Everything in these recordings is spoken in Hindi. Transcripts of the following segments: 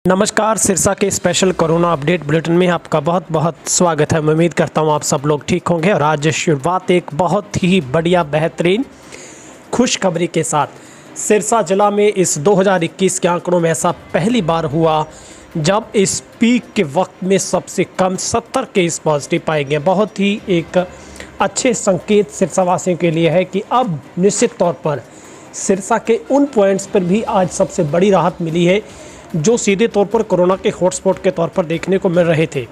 नमस्कार, सिरसा के स्पेशल कोरोना अपडेट बुलेटिन में आपका बहुत बहुत स्वागत है। मैं उम्मीद करता हूं आप सब लोग ठीक होंगे और आज शुरुआत एक बहुत ही बढ़िया बेहतरीन खुशखबरी के साथ। सिरसा जिला में इस 2021 के आंकड़ों में ऐसा पहली बार हुआ जब इस पीक के वक्त में सबसे कम 70 केस पॉजिटिव पाए गए। बहुत ही एक अच्छे संकेत सिरसा वासियों के लिए है कि अब निश्चित तौर पर सिरसा के उन पॉइंट्स पर भी आज सबसे बड़ी राहत मिली है जो सीधे तौर पर कोरोना के हॉटस्पॉट के तौर पर देखने को मिल रहे थे,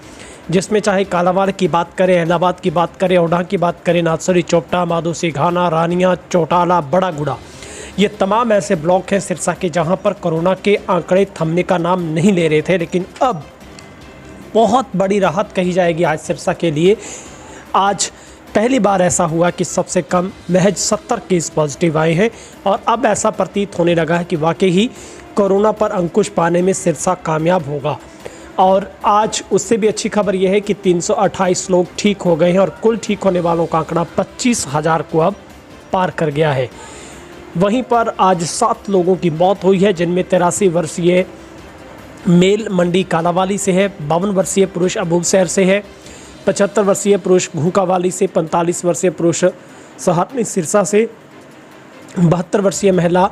जिसमें चाहे कालावाड़ की बात करें, अहमदाबाद की बात करें, ओढ़ा की बात करें, नाथसरी, चोपटा, माधोसी, घाना, रानिया, चौटाला, बड़ा गुड़ा, ये तमाम ऐसे ब्लॉक हैं सिरसा के जहां पर कोरोना के आंकड़े थमने का नाम नहीं ले रहे थे। लेकिन अब बहुत बड़ी राहत कही जाएगी आज सिरसा के लिए। आज पहली बार ऐसा हुआ कि सबसे कम महज 70 केस पॉजिटिव आए हैं और अब ऐसा प्रतीत होने लगा है कि वाकई ही कोरोना पर अंकुश पाने में सिरसा कामयाब होगा। और आज उससे भी अच्छी खबर यह है कि 328 लोग ठीक हो गए हैं और कुल ठीक होने वालों का आंकड़ा 25,000 को अब पार कर गया है। वहीं पर आज 7 लोगों की मौत हुई है, जिनमें 83 वर्षीय मेल मंडी कालावाली से है, 52 वर्षीय पुरुष अबूबशहर से है, 75 वर्षीय पुरुष घूकावाली से, 45 वर्षीय पुरुष सहारनी सिरसा से, 72 वर्षीय महिला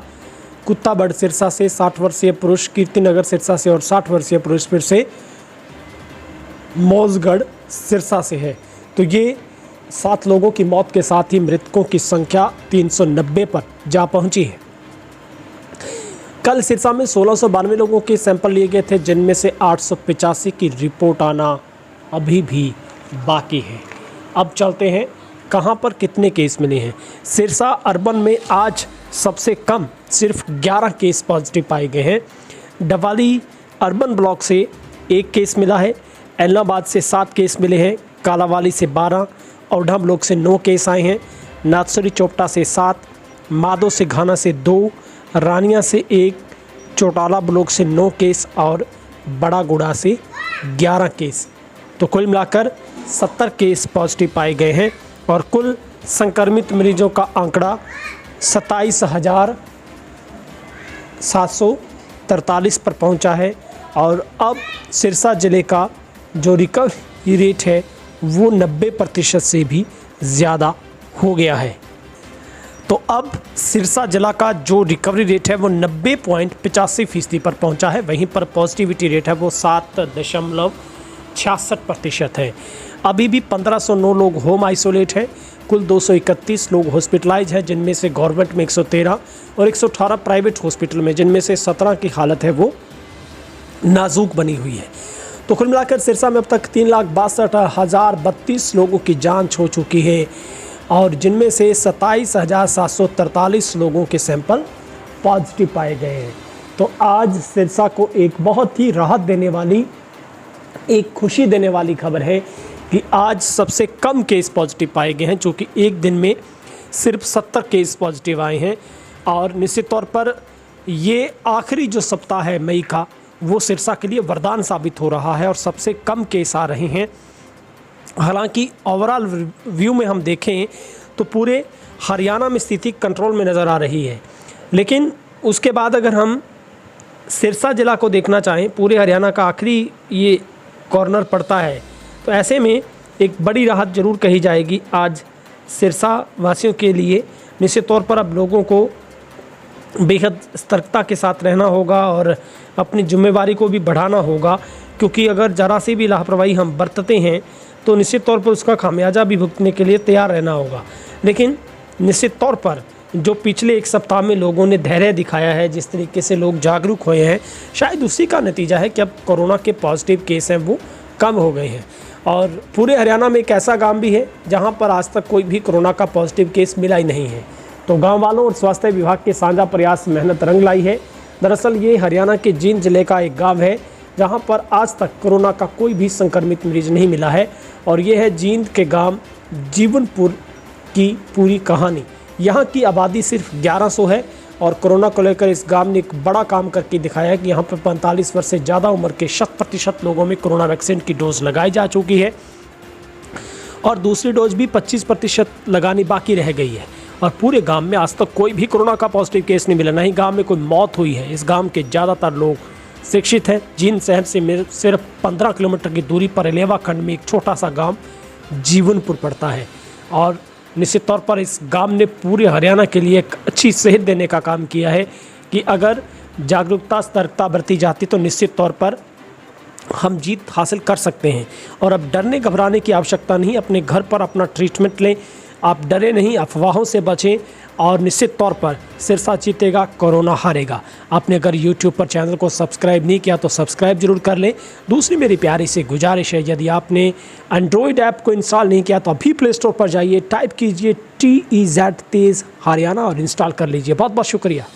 कुत्ताबड़ सिरसा से, 60 वर्षीय पुरुष कीर्तिनगर सिरसा से और 60 वर्षीय पुरुष फिर से मौजगढ़ सिरसा से है। तो ये 7 लोगों की मौत के साथ ही मृतकों की संख्या 390 पर जा पहुंची है। कल सिरसा में 1692 लोगों के सैंपल लिए गए थे, जिनमें से 885 की रिपोर्ट आना अभी भी बाकी है। अब चलते हैं कहां पर कितने केस मिले हैं। सिरसा अर्बन में आज सबसे कम सिर्फ 11 केस पॉजिटिव पाए गए हैं। डवाली अर्बन ब्लॉक से 1 केस मिला है, एलनाबाद से 7 केस मिले हैं, कालावाली से 12, ओढ़ा ब्लॉक से 9 केस आए हैं, नाथसरी चोपटा से 7, माधो से घाना से 2, रानिया से 1, चौटाला ब्लॉक से 9 केस और बड़ा गुड़ा से 11 केस। तो कुल मिलाकर 70 केस पॉजिटिव पाए गए हैं और कुल संक्रमित मरीजों का आंकड़ा 27,743 पर पहुंचा है। और अब सिरसा ज़िले का जो रिकवरी रेट है वो 90% से भी ज़्यादा हो गया है। तो अब सिरसा जिला का जो रिकवरी रेट है वो 90.85% पर पहुंचा है। वहीं पर पॉजिटिविटी रेट है वो 7.66% है। अभी भी 1509 लोग होम आइसोलेट हैं। कुल 231 लोग हॉस्पिटलाइज हैं, जिनमें से गवर्नमेंट में 113 और 118 प्राइवेट हॉस्पिटल में, जिनमें से 17 की हालत है वो नाजुक बनी हुई है। तो कुल मिलाकर सिरसा में अब तक 3,62,032 लोगों की जांच हो चुकी है और जिनमें से 27,743 लोगों के सैंपल पॉजिटिव पाए गए हैं। तो आज सिरसा को एक बहुत ही राहत देने वाली, एक खुशी देने वाली खबर है कि आज सबसे कम केस पॉजिटिव पाए गए हैं, जो कि एक दिन में सिर्फ 70 केस पॉजिटिव आए हैं। और निश्चित तौर पर ये आखिरी जो सप्ताह है मई का, वो सिरसा के लिए वरदान साबित हो रहा है और सबसे कम केस आ रहे हैं। हालांकि ओवरऑल व्यू में हम देखें तो पूरे हरियाणा में स्थिति कंट्रोल में नज़र आ रही है, लेकिन उसके बाद अगर हम सिरसा ज़िला को देखना चाहें, पूरे हरियाणा का आखिरी ये कॉर्नर पड़ता है, तो ऐसे में एक बड़ी राहत जरूर कही जाएगी आज सिरसा वासियों के लिए। निश्चित तौर पर अब लोगों को बेहद सतर्कता के साथ रहना होगा और अपनी जिम्मेवारी को भी बढ़ाना होगा, क्योंकि अगर ज़रा सी भी लापरवाही हम बरतते हैं तो निश्चित तौर पर उसका खामियाजा भी भुगतने के लिए तैयार रहना होगा। लेकिन निश्चित तौर पर जो पिछले 1 सप्ताह में लोगों ने धैर्य दिखाया है, जिस तरीके से लोग जागरूक हुए हैं, शायद उसी का नतीजा है कि अब कोरोना के पॉजिटिव केस हैं वो कम हो गए हैं। और पूरे हरियाणा में एक ऐसा गांव भी है जहां पर आज तक कोई भी कोरोना का पॉजिटिव केस मिला ही नहीं है। तो गांव वालों और स्वास्थ्य विभाग के साझा प्रयास मेहनत रंग लाई है। दरअसल ये हरियाणा के जींद जिले का एक गांव है जहां पर आज तक कोरोना का कोई भी संक्रमित मरीज नहीं मिला है और ये है जींद के गांव जीवनपुर की पूरी कहानी। यहाँ की आबादी सिर्फ 1100 है और कोरोना को लेकर इस गांव ने एक बड़ा काम करके दिखाया है कि यहाँ पर 45 वर्ष से ज़्यादा उम्र के 100% लोगों में कोरोना वैक्सीन की डोज लगाई जा चुकी है और दूसरी डोज भी 25% लगानी बाकी रह गई है। और पूरे गांव में आज तक कोई भी कोरोना का पॉजिटिव केस नहीं मिला, ना ही गांव में कोई मौत हुई है। इस गांव के ज़्यादातर लोग शिक्षित है। जींद शहर से सिर्फ 15 किलोमीटर की दूरी पर इलेवा खंड में एक छोटा सा गांव जीवनपुर पड़ता है और निश्चित तौर पर इस गांव ने पूरे हरियाणा के लिए एक अच्छी सेहत देने का काम किया है कि अगर जागरूकता सतर्कता बरती जाती तो निश्चित तौर पर हम जीत हासिल कर सकते हैं। और अब डरने घबराने की आवश्यकता नहीं, अपने घर पर अपना ट्रीटमेंट लें, आप डरे नहीं, अफवाहों से बचें और निश्चित तौर पर सिरसा जीतेगा, कोरोना हारेगा। आपने अगर YouTube पर चैनल को सब्सक्राइब नहीं किया तो सब्सक्राइब जरूर कर लें। दूसरी मेरी प्यारी सी गुजारिश है, यदि आपने एंड्रॉयड ऐप को इंस्टॉल नहीं किया तो अभी प्ले स्टोर पर जाइए, टाइप कीजिए TEZ तेज़ हरियाणा और इंस्टॉल कर लीजिए। बहुत बहुत शुक्रिया।